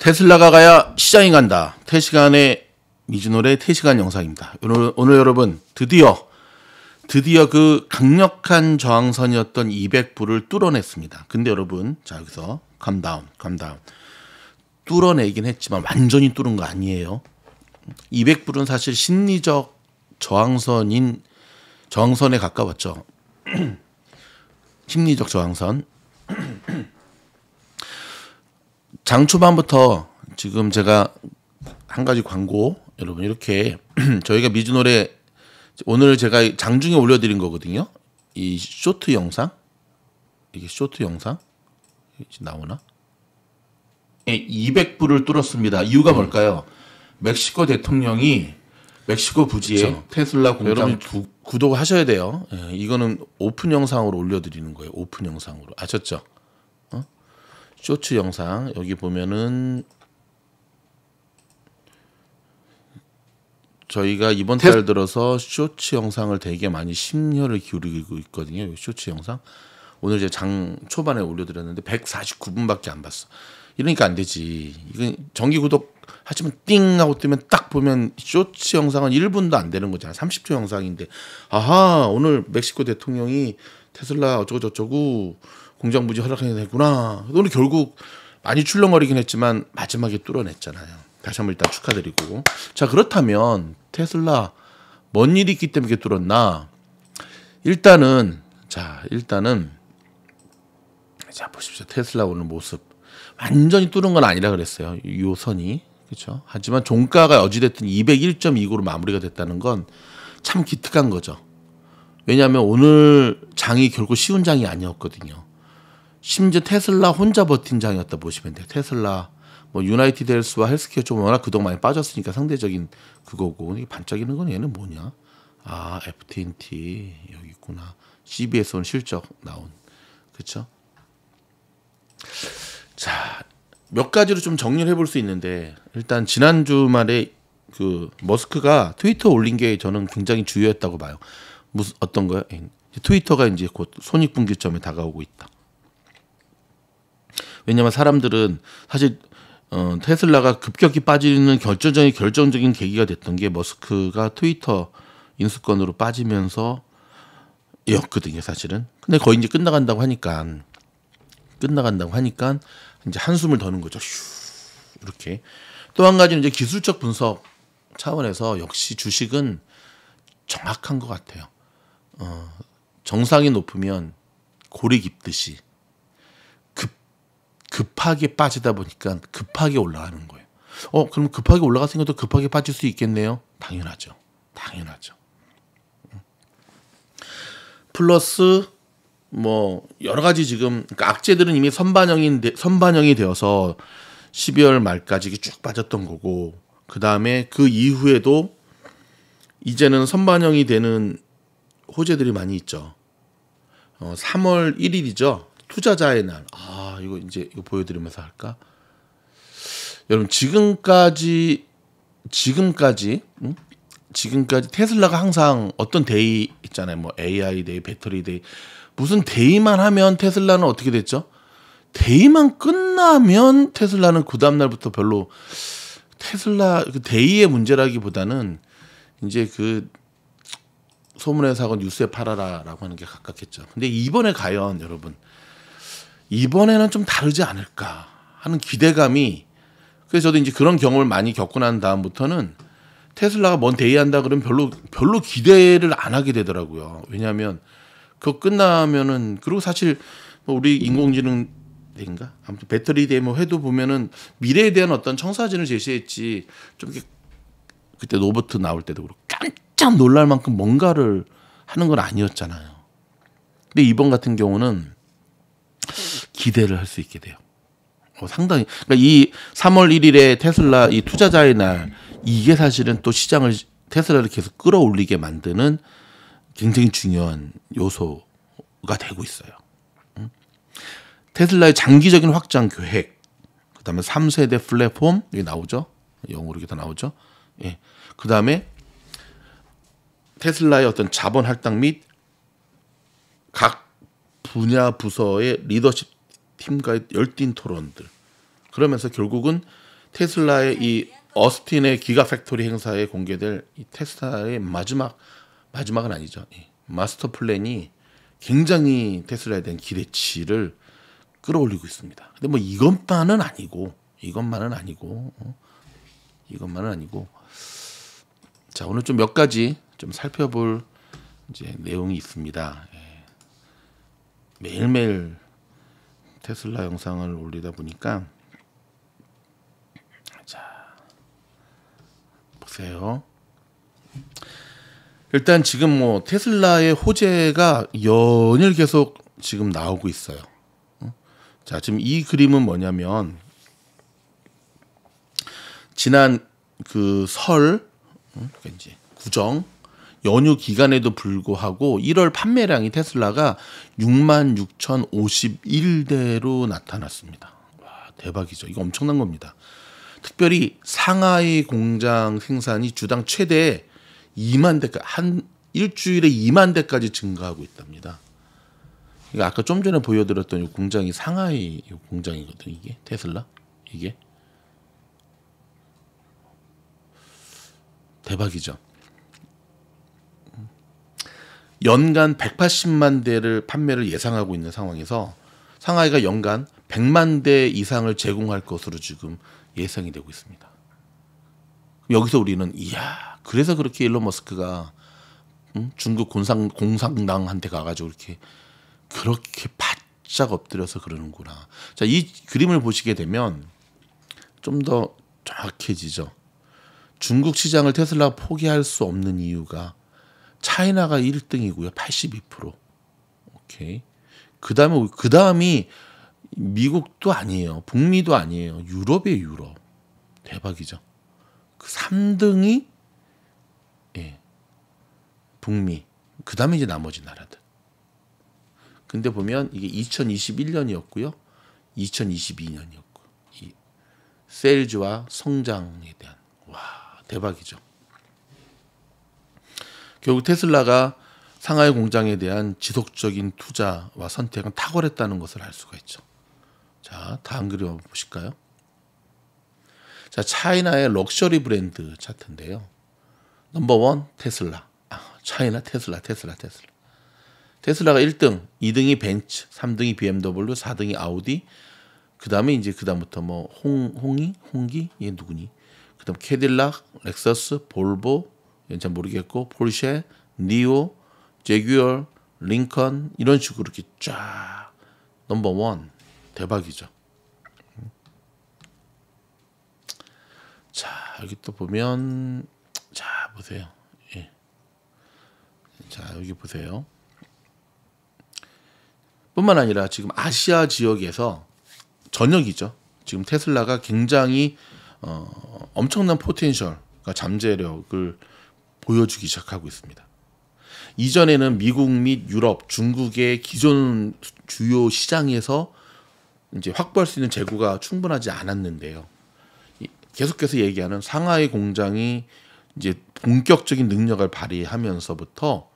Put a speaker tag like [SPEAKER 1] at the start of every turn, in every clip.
[SPEAKER 1] 테슬라가 가야 시장이 간다. 태시간의 미즈노래 태시간 영상입니다. 오늘 여러분 드디어 그 강력한 저항선이었던 200불을 뚫어냈습니다. 근데 여러분, 자 여기서 컴다운. 뚫어내긴 했지만 완전히 뚫은 거 아니에요. 200불은 사실 심리적 저항선에 가까웠죠. 심리적 저항선. 장 초반부터 지금 제가 한 가지 광고, 여러분 이렇게 저희가 미즈노래 오늘 제가 장중에 올려드린 거거든요. 이 쇼트 영상, 이게 쇼트 영상 나오나? 200불을 뚫었습니다. 이유가 뭘까요? 멕시코 대통령이 멕시코 부지에 그렇죠. 테슬라 공장 여러분 구독하셔야 돼요. 예, 이거는 오픈 영상으로 올려드리는 거예요. 오픈 영상으로 아셨죠? 쇼츠 영상 여기 보면은 저희가 이번 달 들어서 쇼츠 영상을 되게 많이 심혈을 기울이고 있거든요. 쇼츠 영상 오늘 이제 장 초반에 올려드렸는데 149분밖에 안 봤어. 이러니까 안 되지. 이건 정기 구독 하시면 띵 하고 뜨면 딱 보면 쇼츠 영상은 1분도 안 되는 거잖아. 30초 영상인데 아하 오늘 멕시코 대통령이 테슬라 어쩌고저쩌고 공장 부지 허락해야 되구나. 오늘 결국 많이 출렁거리긴 했지만 마지막에 뚫어냈잖아요. 다시 한번 일단 축하드리고. 자 그렇다면 테슬라 뭔 일이 있기 때문에 뚫었나? 일단은 자 보십시오. 테슬라 오늘 모습 완전히 뚫은 건 아니라 그랬어요. 요 선이 그렇죠. 하지만 종가가 어찌됐든 201.29로 마무리가 됐다는 건 참 기특한 거죠. 왜냐하면 오늘 장이 결국 쉬운 장이 아니었거든요. 심지어 테슬라 혼자 버틴 장이었다 보시면 돼요. 테슬라 뭐 유나이티드 헬스와 헬스케어 좀 워낙 그동안 많이 빠졌으니까 상대적인 그거고. 이게 반짝이는 건 얘는 뭐냐? 아 FT&T 여기 있구나. CBS 오늘 실적 나온 그렇죠? 자, 몇 가지로 좀 정리를 해볼 수 있는데 일단 지난 주말에 그 머스크가 트위터 올린 게 저는 굉장히 주요했다고 봐요. 무슨 어떤 거요? 트위터가 이제 곧 손익분기점에 다가오고 있다. 왜냐하면 사람들은 사실 테슬라가 급격히 빠지는 결정적인 계기가 됐던 게 머스크가 트위터 인수권으로 빠지면서 였거든요, 사실은. 근데 거의 이제 끝나간다고 하니까 이제 한숨을 더는 거죠. 휴, 이렇게. 또 한 가지는 이제 기술적 분석 차원에서 역시 주식은 정확한 것 같아요. 정상이 높으면 골이 깊듯이 급하게 빠지다 보니까 급하게 올라가는 거예요. 그럼 급하게 올라갔으니까 또 급하게 빠질 수 있겠네요. 당연하죠. 플러스 뭐 여러 가지 지금 그러니까 악재들은 이미 선반영이 되어서 12월 말까지 쭉 빠졌던 거고 그 다음에 그 이후에도 이제는 선반영이 되는 호재들이 많이 있죠. 3월 1일이죠. 투자자의 날. 이거 보여드리면서 할까? 여러분 지금까지 테슬라가 항상 어떤 데이 있잖아요. 뭐 AI 데이, 배터리 데이. 무슨 데이만 하면 테슬라는 어떻게 됐죠? 데이만 끝나면 테슬라는 그 다음 날부터 별로 테슬라 그 데이의 문제라기보다는 이제 그 소문에 사고 뉴스에 팔아라라고 하는 게 가깝겠죠. 근데 이번에 과연 여러분 이번에는 좀 다르지 않을까 하는 기대감이 그래서 저도 이제 그런 경험을 많이 겪고 난 다음부터는 테슬라가 뭔 데이한다 그러면 별로 기대를 안 하게 되더라고요. 왜냐하면 그거 끝나면은 그리고 사실 뭐 우리 인공지능 데이인가 아무튼 배터리 데모 회도 보면은 미래에 대한 어떤 청사진을 제시했지 좀 이렇게 그때 로버트 나올 때도 그렇고 깜짝 놀랄 만큼 뭔가를 하는 건 아니었잖아요. 근데 이번 같은 경우는 기대를 할 수 있게 돼요. 상당히 그러니까 이 3월 1일에 테슬라 이 투자자의 날 이게 사실은 또 시장을 테슬라를 계속 끌어올리게 만드는 굉장히 중요한 요소가 되고 있어요. 테슬라의 장기적인 확장 계획, 그다음에 3세대 플랫폼 여기 나오죠. 영어로 이렇게 다 나오죠. 예. 그다음에 테슬라의 어떤 자본 할당 및 각 분야 부서의 리더십 팀과의 열띤 토론들. 그러면서 결국은 테슬라의 이 어스틴의 기가 팩토리 행사에 공개될 이 테슬라의 마지막은 아니죠. 마스터 플랜이 굉장히 테슬라에 대한 기대치를 끌어올리고 있습니다. 근데 뭐 이것만은 아니고 자, 오늘 좀 몇 가지 좀 살펴볼 이제 내용이 있습니다. 매일매일 테슬라 영상을 올리다 보니까 자, 보세요. 일단 지금 뭐 테슬라의 호재가 연일 계속 지금 나오고 있어요. 자, 지금 이 그림은 뭐냐면 지난 그 설 이제 구정 연휴 기간에도 불구하고 1월 판매량이 테슬라가 66,051대로 나타났습니다. 와, 대박이죠. 이거 엄청난 겁니다. 특별히 상하이 공장 생산이 주당 최대 2만 대까지 한 일주일에 2만 대까지 증가하고 있답니다. 그러니까 아까 좀 전에 보여드렸던 이 공장이 상하이 공장이거든요. 이게 테슬라 이게 대박이죠. 연간 180만 대를 판매를 예상하고 있는 상황에서 상하이가 연간 100만 대 이상을 제공할 것으로 지금 예상이 되고 있습니다. 여기서 우리는 이야, 그래서 그렇게 일론 머스크가 중국 공산당한테 가가지고 그렇게 바짝 엎드려서 그러는구나. 자, 이 그림을 보시게 되면 좀 더 정확해지죠. 중국 시장을 테슬라가 포기할 수 없는 이유가 차이나가 1등이고요. 82%. 오케이. 그다음이 미국도 아니에요. 북미도 아니에요. 유럽이에요, 유럽. 대박이죠. 그 3등이 북미. 그다음에 이제 나머지 나라들. 근데 보면 이게 2021년이었고요. 2022년이었고. 이 세일즈와 성장에 대한 대박이죠. 결국 테슬라가 상하이 공장에 대한 지속적인 투자와 선택은 탁월했다는 것을 알 수가 있죠. 자, 다음 그림 보실까요? 자, 차이나의 럭셔리 브랜드 차트인데요. 넘버 1 테슬라. 차이나 테슬라. 테슬라가 1등, 2등이 벤츠, 3등이 BMW, 4등이 아우디. 그다음에 이제 그다음부터 뭐 홍기 얘 누구니? 그다음 캐딜락, 렉서스, 볼보, 잘 모르겠고 포르쉐, 니오, 제규어, 링컨 이런 식으로 이렇게 쫙 넘버 1 대박이죠. 자, 여기 또 보면 자, 보세요. 자, 여기 보세요. 뿐만 아니라 지금 아시아 지역에서 전역이죠. 지금 테슬라가 굉장히 엄청난 포텐셜, 그러니까 잠재력을 보여주기 시작하고 있습니다. 이전에는 미국 및 유럽, 중국의 기존 주요 시장에서 이제 확보할 수 있는 재고가 충분하지 않았는데요. 계속해서 얘기하는 상하이 공장이 이제 본격적인 능력을 발휘하면서부터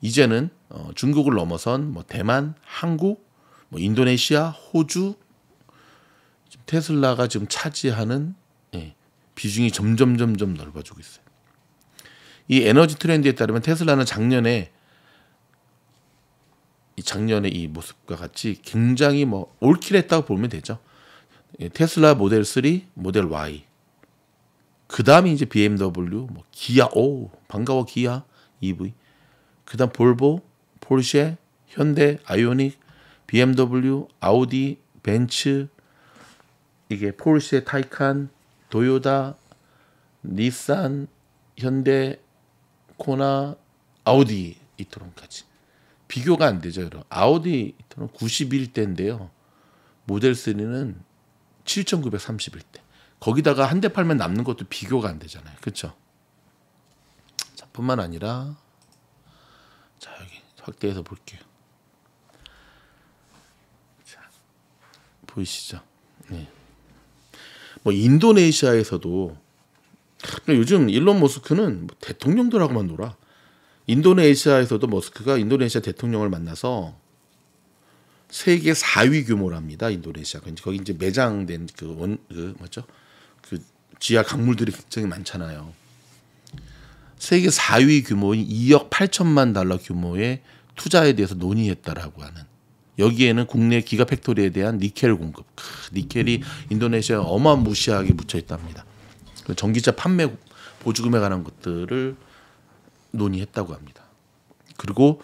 [SPEAKER 1] 이제는 중국을 넘어선 뭐 대만, 한국, 뭐 인도네시아, 호주 테슬라가 지금 차지하는 비중이 점점 넓어지고 있어요. 이 에너지 트렌드에 따르면 테슬라는 작년에 이 모습과 같이 굉장히 뭐 올킬했다고 보면 되죠. 테슬라 모델 3, 모델 Y. 그다음에 이제 BMW, 뭐 기아, 반가워 기아 EV. 그다음 볼보, 포르쉐, 현대, 아이오닉, BMW, 아우디, 벤츠, 이게 포르쉐 타이칸, 도요타, 닛산, 현대, 코나, 아우디 이토론까지. 비교가 안 되죠. 여러분. 아우디 이토론 91대인데요. 모델 3는 7,931대. 거기다가 한 대 팔면 남는 것도 비교가 안 되잖아요. 그렇죠? 자, 뿐만 아니라 자, 여기 확대해서 볼게요. 자, 보이시죠? 네. 뭐 인도네시아에서도 요즘 일론 머스크는 뭐 대통령들하고만 놀아. 인도네시아에서도 머스크가 인도네시아 대통령을 만나서 세계 4위 규모랍니다. 인도네시아가 거기 이제 매장된 뭐죠? 그 지하 강물들이 굉장히 많잖아요. 세계 4위 규모인 2억 8천만 달러 규모의 투자에 대해서 논의했다라고 하는. 여기에는 국내 기가 팩토리에 대한 니켈 공급, 니켈이 인도네시아에 어마무시하게 묻혀 있답니다. 전기차 판매 보조금에 관한 것들을 논의했다고 합니다. 그리고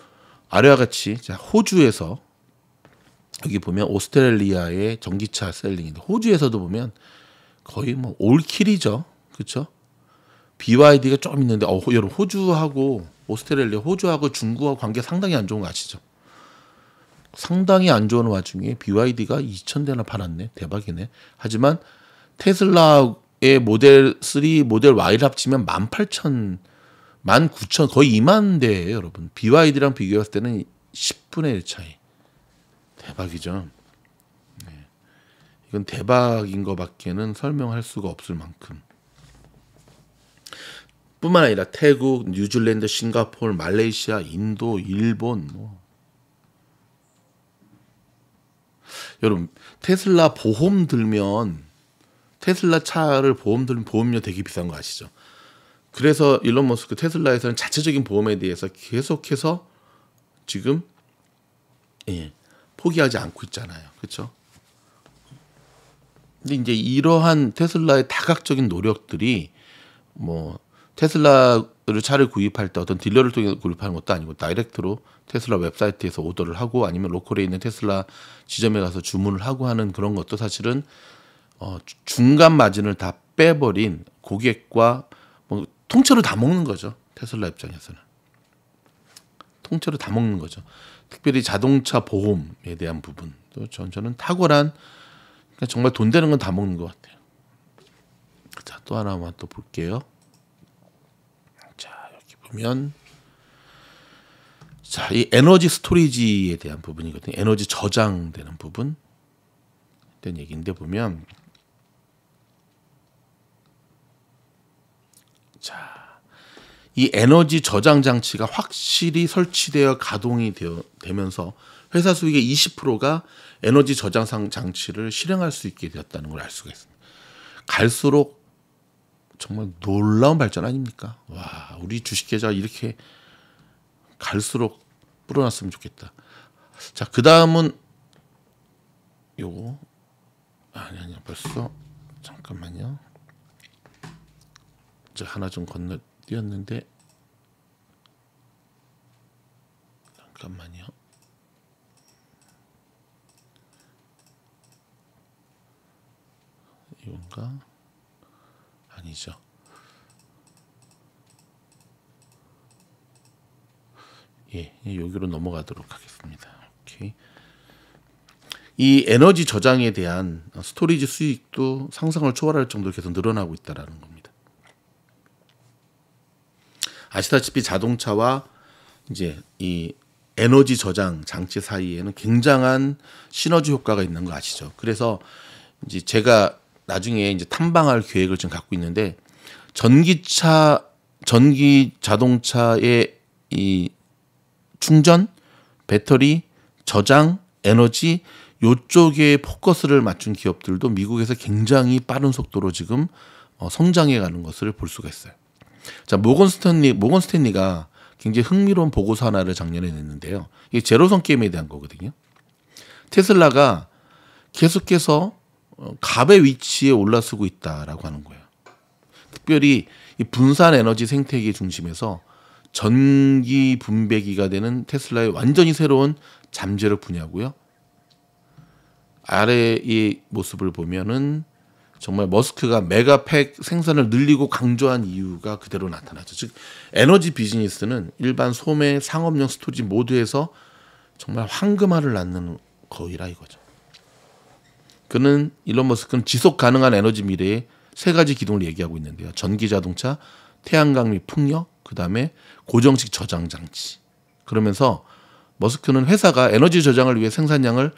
[SPEAKER 1] 아래와 같이 호주에서 여기 보면 오스트레일리아의 전기차 셀링인데 호주에서도 보면 거의 뭐 올킬이죠, 그렇죠? BYD가 좀 있는데 여러분 호주하고 오스트레일리아, 호주하고 중국하고 관계 상당히 안 좋은 거 아시죠? 상당히 안 좋은 와중에 BYD가 2,000대나 팔았네. 대박이네. 하지만 테슬라의 모델 3, 모델 Y를 합치면 18,000, 19,000 거의 2만 대예요, 여러분. BYD랑 비교했을 때는 10분의 1 차이. 대박이죠. 네. 이건 대박인 거밖에는 설명할 수가 없을 만큼. 뿐만 아니라 태국, 뉴질랜드, 싱가포르, 말레이시아, 인도, 일본 여러분 테슬라 보험 들면 테슬라 차를 보험 들면 보험료 되게 비싼 거 아시죠? 그래서 일론 머스크 테슬라에서는 자체적인 보험에 대해서 계속해서 지금 포기하지 않고 있잖아요. 그렇죠? 근데 이제 이러한 테슬라의 다각적인 노력들이 뭐 테슬라를 차를 구입할 때 어떤 딜러를 통해 구입하는 것도 아니고 다이렉트로 테슬라 웹사이트에서 오더를 하고 아니면 로컬에 있는 테슬라 지점에 가서 주문을 하고 하는 그런 것도 사실은 중간 마진을 다 빼버린 고객과 뭐 통째로 다 먹는 거죠. 테슬라 입장에서는 통째로 다 먹는 거죠. 특별히 자동차 보험에 대한 부분도 저는 탁월한, 그러니까 정말 돈 되는 건 다 먹는 것 같아요. 자, 또 하나만 또 볼게요. 자, 여기 보면 자, 이 에너지 스토리지에 대한 부분이거든요. 에너지 저장되는 부분 된 얘기인데 보면 자, 이 에너지 저장 장치가 확실히 설치되어 가동이 되면서 회사 수익의 20%가 에너지 저장 장치를 실행할 수 있게 되었다는 걸 알 수가 있습니다. 갈수록 정말 놀라운 발전 아닙니까? 와, 우리 주식 계좌가 이렇게 갈수록 불어났으면 좋겠다. 자, 그 다음은 요거 아니요 벌써 잠깐만요. 저 하나 좀 건너뛰었는데 잠깐만요. 이건가? 아니죠. 예, 여기로 넘어가도록 하겠습니다. 오케이. 이 에너지 저장에 대한 스토리지 수익도 상상을 초월할 정도로 계속 늘어나고 있다라는 겁니다. 아시다시피 자동차와 이제 이 에너지 저장 장치 사이에는 굉장한 시너지 효과가 있는 거 아시죠? 그래서 이제 제가 나중에 이제 탐방할 계획을 지금 갖고 있는데 전기 자동차의 이 충전, 배터리, 저장, 에너지 요쪽에 포커스를 맞춘 기업들도 미국에서 굉장히 빠른 속도로 지금 성장해 가는 것을 볼 수가 있어요. 자, 모건 스탠리가 굉장히 흥미로운 보고서 하나를 작년에 냈는데요. 이게 제로섬 게임에 대한 거거든요. 테슬라가 계속해서 갑의 위치에 올라서고 있다라고 하는 거예요. 특별히 이 분산 에너지 생태계 중심에서 전기 분배기가 되는 테슬라의 완전히 새로운 잠재력 분야고요. 아래의 모습을 보면은 정말 머스크가 메가팩 생산을 늘리고 강조한 이유가 그대로 나타나죠. 즉 에너지 비즈니스는 일반 소매, 상업용 스토리지 모두에서 정말 황금알을 낳는 거위라 이거죠. 그는 일론 머스크는 지속 가능한 에너지 미래의 세 가지 기둥을 얘기하고 있는데요. 전기 자동차, 태양광 및 풍력, 그다음에 고정식 저장 장치. 그러면서 머스크는 회사가 에너지 저장을 위해 생산량을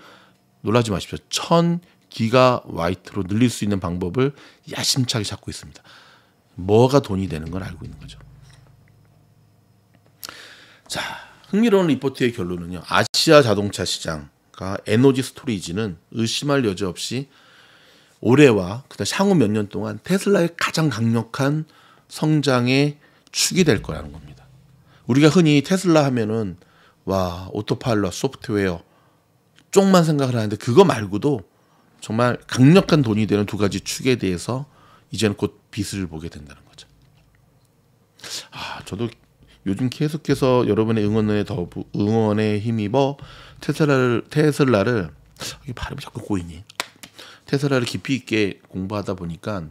[SPEAKER 1] 놀라지 마십시오. 1000기가와트로 늘릴 수 있는 방법을 야심차게 찾고 있습니다. 뭐가 돈이 되는 걸 알고 있는 거죠. 자, 흥미로운 리포트의 결론은요. 아시아 자동차 시장과 에너지 스토리지는 의심할 여지 없이 올해와 그다음 향후 몇 년 동안 테슬라의 가장 강력한 성장의 축이 될 거라는 겁니다. 우리가 흔히 테슬라 하면은 와 오토파일럿 소프트웨어 쪽만 생각을 하는데 그거 말고도 정말 강력한 돈이 되는 두 가지 축에 대해서 이제는 곧 빛을 보게 된다는 거죠. 저도 요즘 계속해서 여러분의 응원에 힘입어 테슬라를 이게 발음이 자꾸 꼬이니. 테슬라를 깊이 있게 공부하다 보니까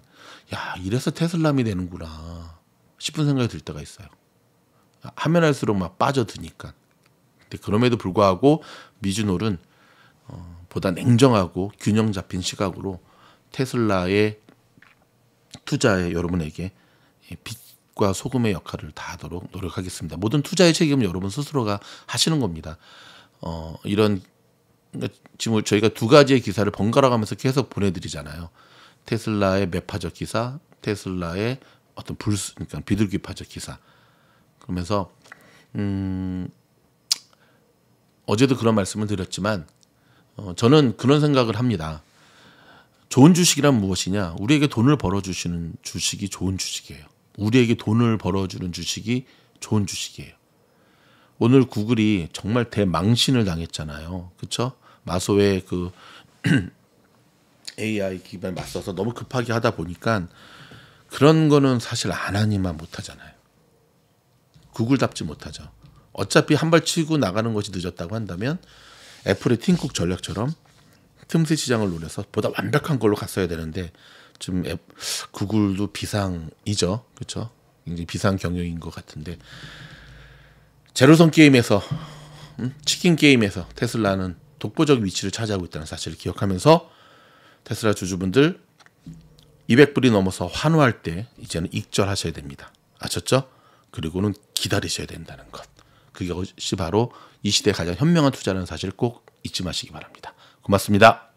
[SPEAKER 1] 야 이래서 테슬라미 되는구나 싶은 생각이 들 때가 있어요. 하면 할수록 막 빠져드니까. 근데 그럼에도 불구하고 미주놀은 보다 냉정하고 균형 잡힌 시각으로 테슬라의 투자에 여러분에게 빛과 소금의 역할을 다하도록 노력하겠습니다. 모든 투자의 책임은 여러분 스스로가 하시는 겁니다. 이런 지금 저희가 두 가지의 기사를 번갈아 가면서 계속 보내드리잖아요. 테슬라의 매파적 기사, 테슬라의 어떤 그러니까 비둘기파적 기사. 그러면서 어제도 그런 말씀을 드렸지만 저는 그런 생각을 합니다. 좋은 주식이란 무엇이냐? 우리에게 돈을 벌어주시는 주식이 좋은 주식이에요. 우리에게 돈을 벌어주는 주식이 좋은 주식이에요. 오늘 구글이 정말 대망신을 당했잖아요. 그렇죠? 마소의 그 AI 기반에 맞서서 너무 급하게 하다 보니까 그런 거는 사실 안 하니만 못하잖아요. 구글답지 못하죠. 어차피 한 발 치고 나가는 것이 늦었다고 한다면 애플의 팀쿡 전략처럼 틈새 시장을 노려서 보다 완벽한 걸로 갔어야 되는데 지금 구글도 비상이죠. 그렇죠? 굉장히 비상 경영인 것 같은데 제로섬 게임에서 치킨 게임에서 테슬라는 독보적 위치를 차지하고 있다는 사실을 기억하면서 테슬라 주주분들 200불이 넘어서 환호할 때 이제는 익절하셔야 됩니다. 아셨죠? 그리고는 기다리셔야 된다는 것. 그것이 바로 이 시대의 가장 현명한 투자라는 사실을 꼭 잊지 마시기 바랍니다. 고맙습니다.